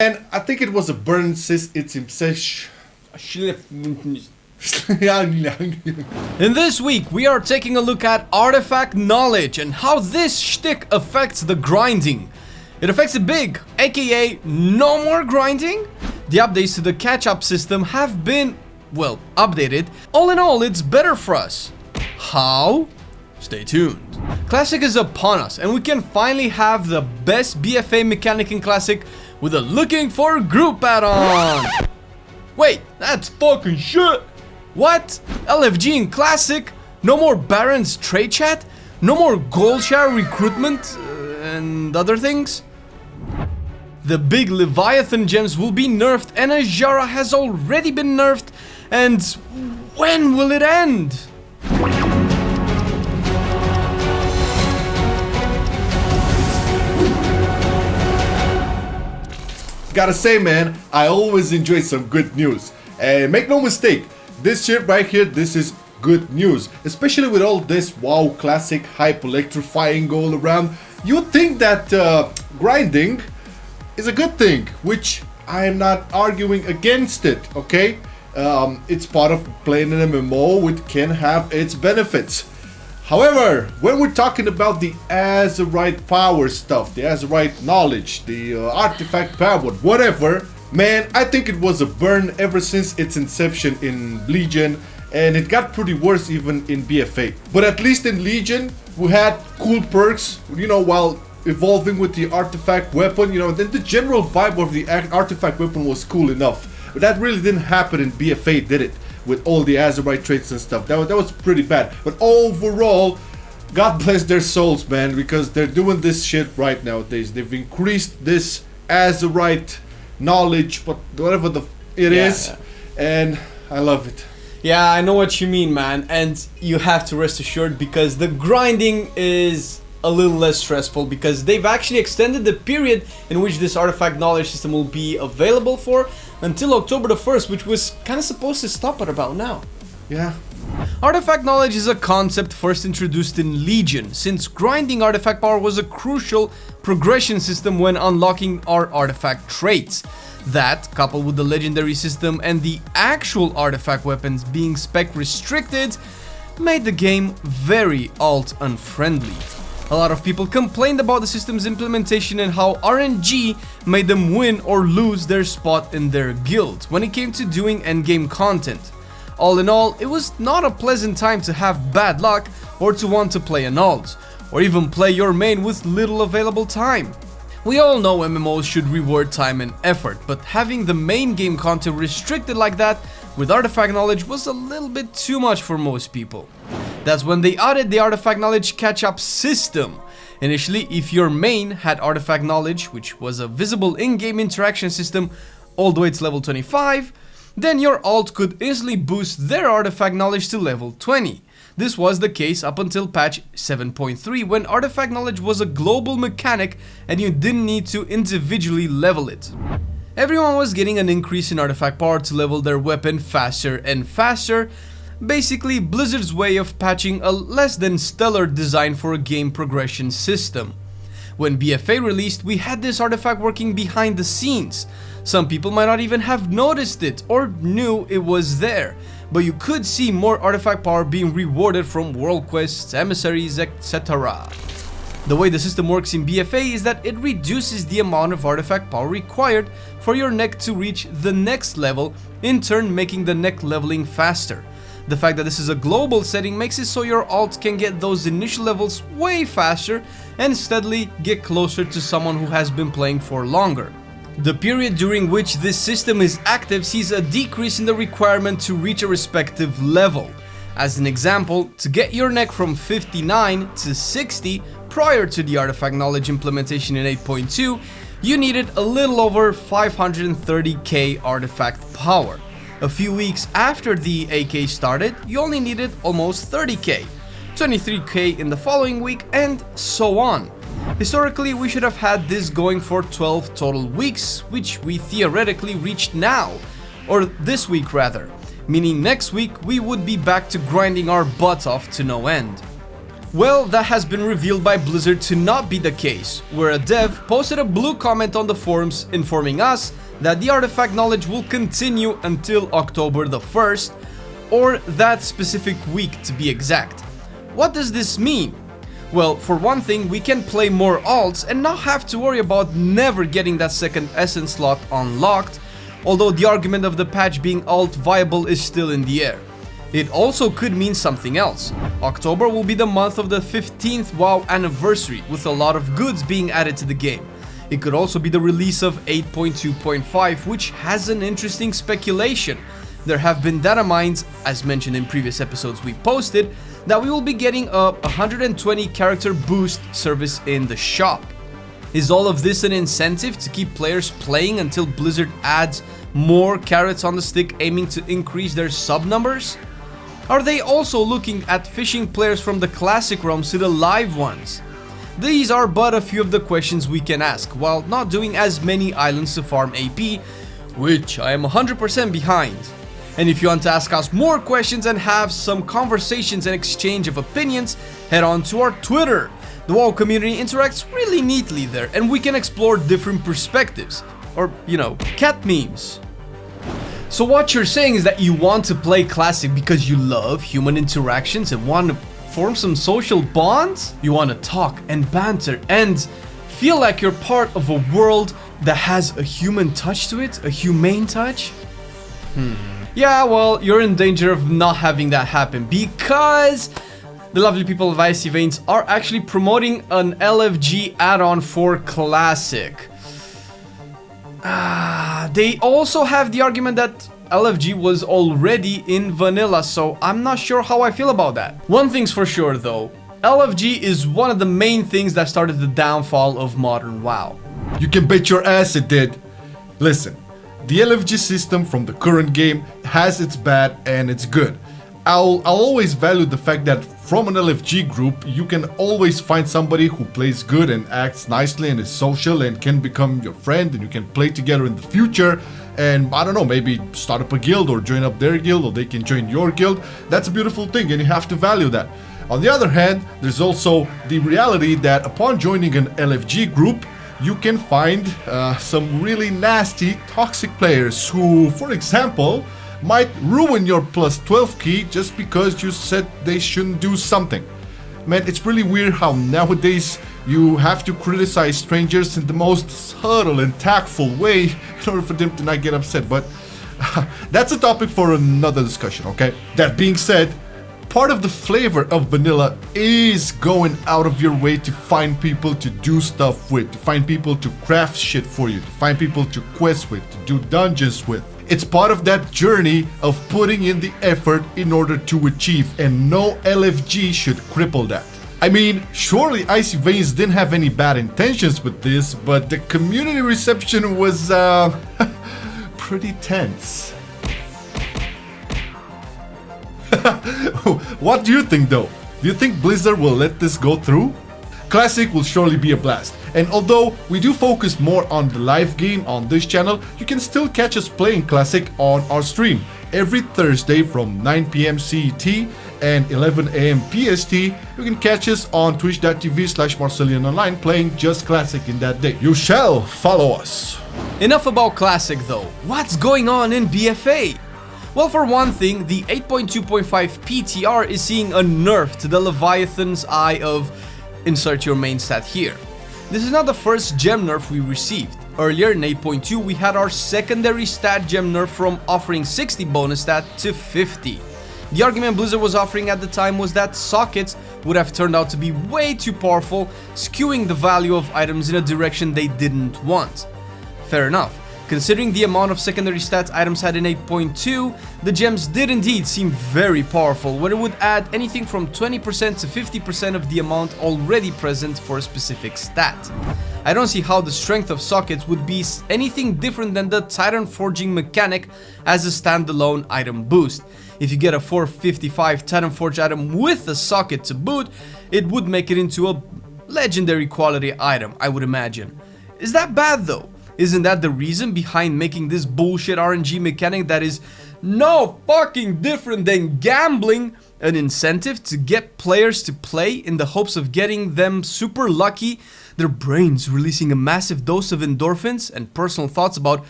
And I think it was a burn since its inception. In this week, we are taking a look at artifact knowledge and how this shtick affects the grinding. It affects it big, aka no more grinding. The updates to the catch-up system have been, well, updated. All in all, it's better for us. How? Stay tuned. Classic is upon us, and we can finally have the best BFA mechanic in Classic with a looking for group add-on. Wait, that's fucking shit. What? LFG in Classic? No more Baron's trade chat? No more gold share recruitment? And other things? The big Leviathan gems will be nerfed, and AZSHARA has already been nerfed. And when will it end? Gotta say, man, I always enjoy some good news. And make no mistake, this shit right here, this is good news. Especially with all this WoW Classic hype electrifying all around. You'd think that grinding is a good thing, which I am not arguing against it, okay? It's part of playing an MMO, which can have its benefits. However, when we're talking about the AZERITE power stuff, the AZERITE knowledge, the artifact power, whatever, man, I think it was a burn ever since its inception in Legion, and it got pretty worse even in BFA. But at least in Legion, we had cool perks, you know, while evolving with the artifact weapon, you know, then the general vibe of the artifact weapon was cool enough. But that really didn't happen in BFA, did it? With all the AZERITE traits and stuff. That was pretty bad. But overall, God bless their souls, man, because they're doing this shit right nowadays. They've increased this AZERITE knowledge, but whatever it is, and I love it. Yeah, I know what you mean, man, and you have to rest assured because the grinding is a little less stressful because they've actually extended the period in which this artifact knowledge system will be available for until October the 1st, which was kind of supposed to stop at about now. Yeah. Artifact knowledge is a concept first introduced in Legion, since grinding artifact power was a crucial progression system when unlocking our artifact traits. That, coupled with the legendary system and the actual artifact weapons being spec restricted, made the game very alt unfriendly. A lot of people complained about the system's implementation and how RNG made them win or lose their spot in their guild when it came to doing endgame content. All in all, it was not a pleasant time to have bad luck or to want to play an alt, or even play your main with little available time. We all know MMOs should reward time and effort, but having the main game content restricted like that with artifact knowledge was a little bit too much for most people. That's when they added the artifact knowledge catch-up system. Initially, if your main had artifact knowledge, which was a visible in-game interaction system all the way to level 25, then your alt could easily boost their artifact knowledge to level 20. This was the case up until patch 7.3 when artifact knowledge was a global mechanic and you didn't need to individually level it. Everyone was getting an increase in artifact power to level their weapon faster and faster. Basically, Blizzard's way of patching a less than stellar design for a game progression system. When BFA released, we had this artifact working behind the scenes. Some people might not even have noticed it or knew it was there, but you could see more artifact power being rewarded from world quests, emissaries, etc. The way the system works in BFA is that it reduces the amount of artifact power required for your neck to reach the next level, in turn making the neck leveling faster. The fact that this is a global setting makes it so your alt can get those initial levels way faster and steadily get closer to someone who has been playing for longer. The period during which this system is active sees a decrease in the requirement to reach a respective level. As an example, to get your neck from 59 to 60 prior to the artifact knowledge implementation in 8.2, you needed a little over 530k artifact power. A few weeks after the AK started, you only needed almost 30k, 23k in the following week, and so on. Historically, we should have had this going for 12 total weeks, which we theoretically reached now, or this week rather, meaning next week we would be back to grinding our butts off to no end. Well, that has been revealed by Blizzard to not be the case, where a dev posted a blue comment on the forums informing us that the artifact knowledge will continue until October the 1st, or that specific week to be exact. What does this mean? Well, for one thing, we can play more alts and not have to worry about never getting that second essence slot unlocked, although the argument of the patch being alt viable is still in the air. It also could mean something else. October will be the month of the 15th WoW anniversary, with a lot of goods being added to the game. It could also be the release of 8.2.5, which has an interesting speculation. There have been data mines, as mentioned in previous episodes we posted, that we will be getting a 120 character boost service in the shop. Is all of this an incentive to keep players playing until Blizzard adds more carrots on the stick aiming to increase their sub numbers? Are they also looking at fishing players from the classic realms to the live ones? These are but a few of the questions we can ask, while not doing as many islands to farm AP, which I am 100% behind. And if you want to ask us more questions and have some conversations and exchange of opinions, head on to our Twitter. The WoW community interacts really neatly there, and we can explore different perspectives. Or, cat memes. So what you're saying is that you want to play Classic because you love human interactions and want to form some social bonds? You want to talk and banter and feel like you're part of a world that has a human touch to it? A humane touch? Yeah, well, you're in danger of not having that happen because the lovely people of Icy Veins are actually promoting an LFG add-on for Classic. They also have the argument that LFG was already in vanilla, so I'm not sure how I feel about that. One thing's for sure though, LFG is one of the main things that started the downfall of modern WoW. You can bet your ass it did. Listen, the LFG system from the current game has its bad and its good. I'll always value the fact that from an LFG group, you can always find somebody who plays good and acts nicely and is social and can become your friend, and you can play together in the future and, I don't know, maybe start up a guild or join up their guild, or they can join your guild. That's a beautiful thing and you have to value that. On the other hand, there's also the reality that upon joining an LFG group, you can find some really nasty, toxic players who, for example, might ruin your plus 12 key just because you said they shouldn't do something. Man, it's really weird how nowadays you have to criticize strangers in the most subtle and tactful way in order for them to not get upset, but that's a topic for another discussion, okay? That being said, part of the flavor of vanilla is going out of your way to find people to do stuff with, to find people to craft shit for you, to find people to quest with, to do dungeons with. It's part of that journey of putting in the effort in order to achieve, and no LFG should cripple that. I mean, surely Icy Veins didn't have any bad intentions with this, but the community reception was pretty tense. What do you think though? Do you think Blizzard will let this go through? Classic will surely be a blast, and although we do focus more on the live game on this channel, you can still catch us playing Classic on our stream every Thursday from 9 PM CET and 11 AM PST. You can catch us on twitch.tv/MarcelianOnline playing just Classic in that day. You shall follow us. Enough about Classic though. What's going on in BFA? Well, for one thing, the 8.2.5 PTR is seeing a nerf to the Leviathan's Eye of insert your main stat here. This is not the first gem nerf we received. Earlier in 8.2 we had our secondary stat gem nerf from offering 60 bonus stat to 50. The argument Blizzard was offering at the time was that sockets would have turned out to be way too powerful, skewing the value of items in a direction they didn't want. Fair enough. Considering the amount of secondary stats items had in 8.2, the gems did indeed seem very powerful, where it would add anything from 20% to 50% of the amount already present for a specific stat. I don't see how the strength of sockets would be anything different than the Titan Forging mechanic as a standalone item boost. If you get a 455 Titan Forge item with a socket to boot, it would make it into a legendary quality item, I would imagine. Is that bad though? Isn't that the reason behind making this bullshit RNG mechanic that is no fucking different than gambling an incentive to get players to play in the hopes of getting them super lucky, their brains releasing a massive dose of endorphins and personal thoughts about,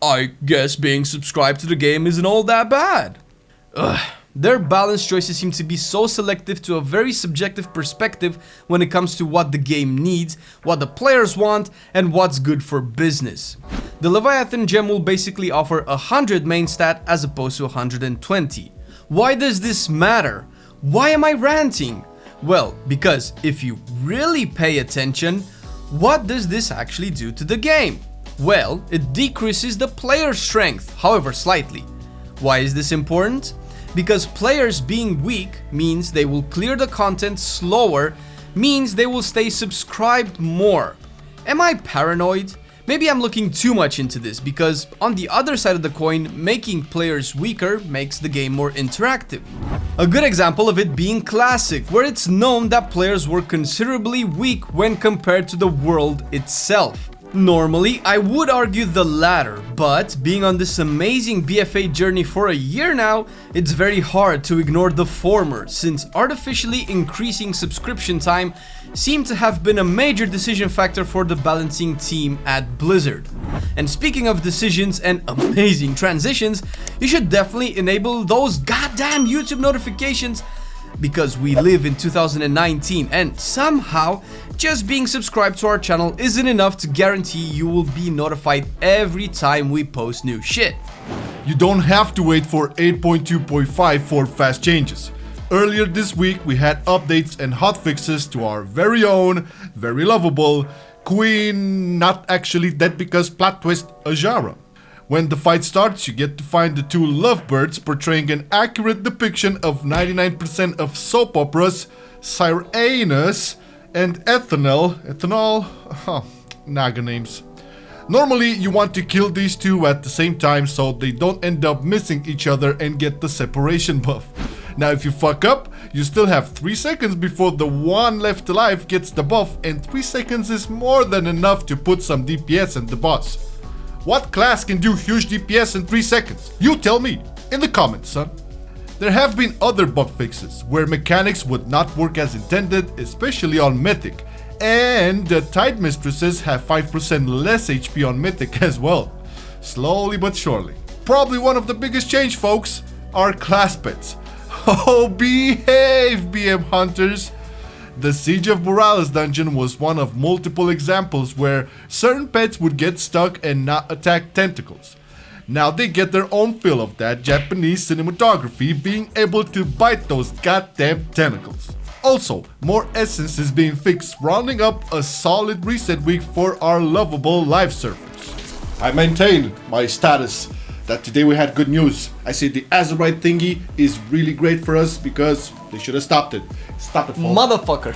I guess being subscribed to the game isn't all that bad. Ugh. Their balanced choices seem to be so selective to a very subjective perspective when it comes to what the game needs, what the players want, and what's good for business. The Leviathan gem will basically offer 100 main stat as opposed to 120. Why does this matter? Why am I ranting? Well, because if you really pay attention, what does this actually do to the game? Well, it decreases the player strength, however slightly. Why is this important? Because players being weak means they will clear the content slower, means they will stay subscribed more. Am I paranoid? Maybe I'm looking too much into this, because on the other side of the coin, making players weaker makes the game more interactive. A good example of it being Classic, where it's known that players were considerably weak when compared to the world itself. Normally, I would argue the latter, but being on this amazing BFA journey for a year now, it's very hard to ignore the former, since artificially increasing subscription time seemed to have been a major decision factor for the balancing team at Blizzard. And speaking of decisions and amazing transitions, you should definitely enable those goddamn YouTube notifications, because we live in 2019 and somehow just being subscribed to our channel isn't enough to guarantee you will be notified every time we post new shit. You don't have to wait for 8.2.5 for fast changes. Earlier this week we had updates and hotfixes to our very own, very lovable Queen, not actually dead because plot twist, AZSHARA. When the fight starts, you get to find the two lovebirds portraying an accurate depiction of 99% of soap operas, Cyranus and Ethanol, naga names. Normally, you want to kill these two at the same time so they don't end up missing each other and get the separation buff. Now, if you fuck up, you still have 3 seconds before the one left alive gets the buff, and 3 seconds is more than enough to put some DPS in the boss. What class can do huge DPS in 3 seconds? You tell me, in the comments, son. There have been other bug fixes, where mechanics would not work as intended, especially on Mythic, and the Tide Mistresses have 5% less HP on Mythic as well. Slowly but surely. Probably one of the biggest change, folks, are class pets. Oh, behave, BM Hunters! The Siege of Borealis dungeon was one of multiple examples where certain pets would get stuck and not attack tentacles. Now they get their own fill of that Japanese cinematography, being able to bite those goddamn tentacles. Also, more essence is being fixed, rounding up a solid reset week for our lovable live servers. I maintain my status that today we had good news. I say the AZERITE thingy is really great for us because they should have stopped it. Stop it, folks. Motherfucker.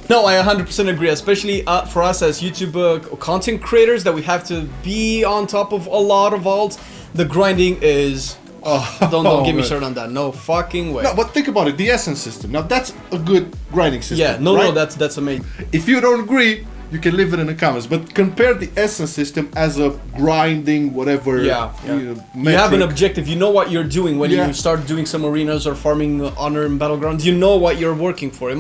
No, I 100% agree, especially for us as YouTube content creators that we have to be on top of a lot of vaults. The grinding is... don't get me started on that. No fucking way. No, but think about it. The essence system. Now that's a good grinding system. Yeah, no, right? no, that's amazing. If you don't agree, you can leave it in the comments. But compare the essence system as a grinding whatever. Yeah. You have an objective. You know what you're doing when you start doing some arenas or farming honor and battlegrounds. You know what you're working for.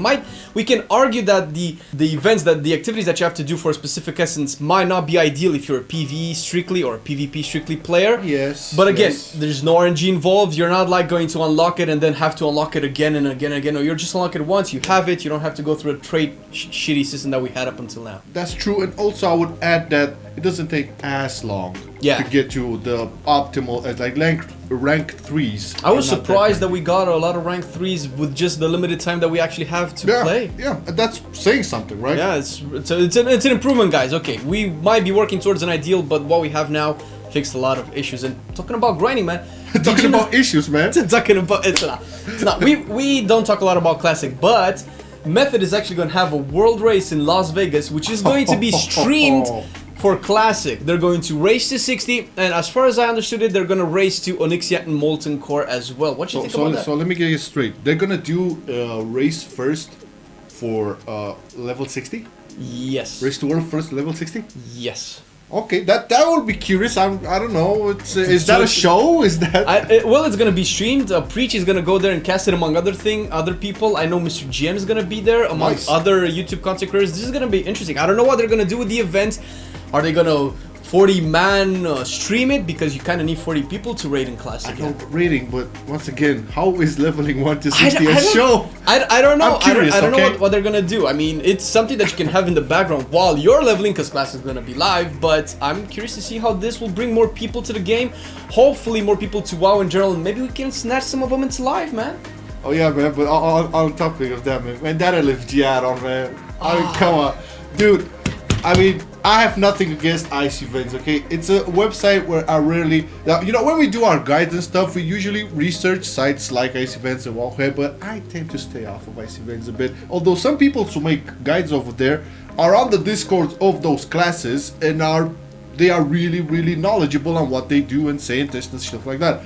We can argue that the events, that the activities that you have to do for a specific essence might not be ideal if you're a PvE strictly or a PvP strictly player. Yes. But again, there's no RNG involved. You're not like going to unlock it and then have to unlock it again and again and again. No, you're just unlock it once. You have it. You don't have to go through a trade shitty system that we had up until now. That's true, and also I would add that it doesn't take as long to get to the optimal like rank 3s. I was surprised that we got a lot of rank 3s with just the limited time that we actually have to play. Yeah, that's saying something, right? Yeah, it's an improvement, guys. Okay, we might be working towards an ideal, but what we have now fixed a lot of issues. And talking about grinding, man. Talking about issues, man. Talking about it's not. We don't talk a lot about Classic, but Method is actually going to have a world race in Las Vegas, which is going to be streamed for Classic. They're going to race to 60, and as far as I understood it, they're going to race to Onyxia and Molten Core as well. What do you think about that? So let me get you straight. They're going to do a race first for level 60? Yes. Race to world first level 60? Yes. Okay, that would be curious. I don't know. Is that a show? Is that? Well, it's gonna be streamed. Preach is gonna go there and cast it among other people. I know Mr. GM is gonna be there among other YouTube content creators. This is gonna be interesting. I don't know what they're gonna do with the event. Are they gonna 40-man stream it, because you kind of need 40 people to raid in classic. I know raiding, but once again, how is leveling 1 to 60 a show? I don't know. I'm curious, I don't know what they're gonna do. I mean, it's something that you can have in the background while you're leveling, because classic is gonna be live. But I'm curious to see how this will bring more people to the game. Hopefully, more people to WoW in general. And maybe we can snatch some of them into live, man. Oh yeah, man. But on topic of that, man, that LFG add-on, man. I mean, come on, dude. I mean, I have nothing against ice events, okay? It's a website where I rarely... You know, when we do our guides and stuff, we usually research sites like ice events and Wowhead, but I tend to stay off of ice events a bit. Although some people who make guides over there are on the Discord of those classes and they are really, really knowledgeable on what they do and say and test and stuff like that.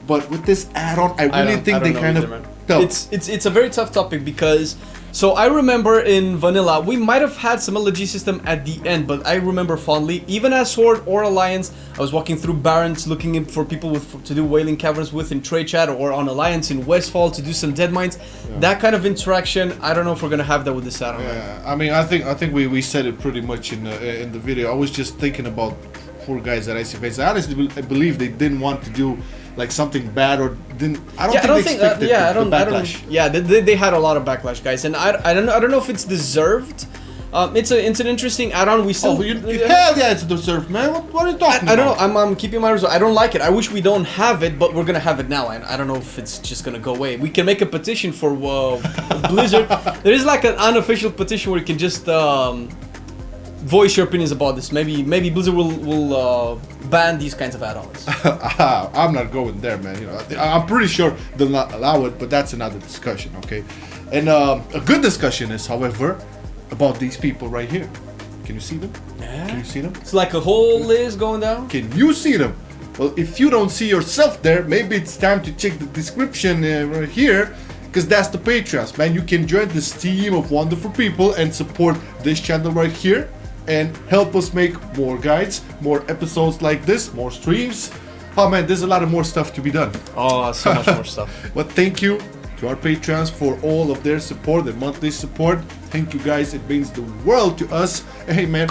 But with this add-on, I really think they kind of... It's a very tough topic because... So I remember in vanilla, we might have had some LFG system at the end, but I remember fondly, even as Horde or Alliance, I was walking through Barrens looking for people to do Wailing Caverns with in trade chat, or on Alliance in Westfall to do some dead mines. Yeah. That kind of interaction, I don't know if we're gonna have that with this add-on. Yeah, I mean, I think we said it pretty much in the video. I was just thinking about poor guys at ICFace. I honestly believe they didn't want to do like something bad, or didn't. I don't think they expected the backlash. They had a lot of backlash, guys, and I don't know if it's deserved. It's an interesting add-on. We still hell yeah, it's deserved, man. What are you talking about? I don't know. I'm keeping my result. I don't like it. I wish we don't have it, but we're gonna have it now. I don't know if it's just gonna go away. We can make a petition for Blizzard. There is like an unofficial petition where you can just voice your opinions about this. Maybe Blizzard will ban these kinds of add-ons. I'm not going there, man. You know, I'm pretty sure they'll not allow it, but that's another discussion, okay? And a good discussion is, however, about these people right here. Can you see them? Yeah. Can you see them? It's like a whole list going down. Can you see them? Well, if you don't see yourself there, maybe it's time to check the description right here, because that's the Patreons, man. You can join this team of wonderful people and support this channel right here, and help us make more guides, more episodes like this, more streams. Oh man, there's a lot of more stuff to be done. Oh, so much more stuff. But thank you to our Patreons for all of their support, their monthly support. Thank you guys, it means the world to us. Hey man,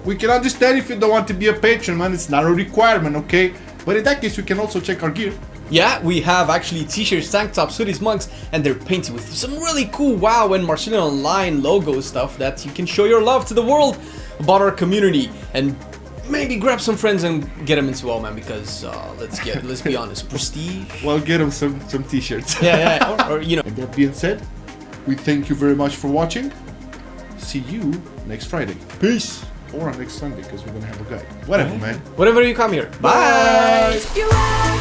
we can understand if you don't want to be a patron, man. It's not a requirement, okay? But in that case, you can also check our gear. Yeah, we have actually t-shirts, tank tops, hoodies, mugs, and they're painted with some really cool WoW and Marcelian&Online logo stuff that you can show your love to the world about our community, and maybe grab some friends and get them into WoW, man, because let's be honest, prestige. Well, get them some t-shirts. Yeah, or you know. And that being said, we thank you very much for watching. See you next Friday. Peace. Or next Sunday, because we're gonna have a guide. Whatever, man. Whatever you come here. Bye. Bye.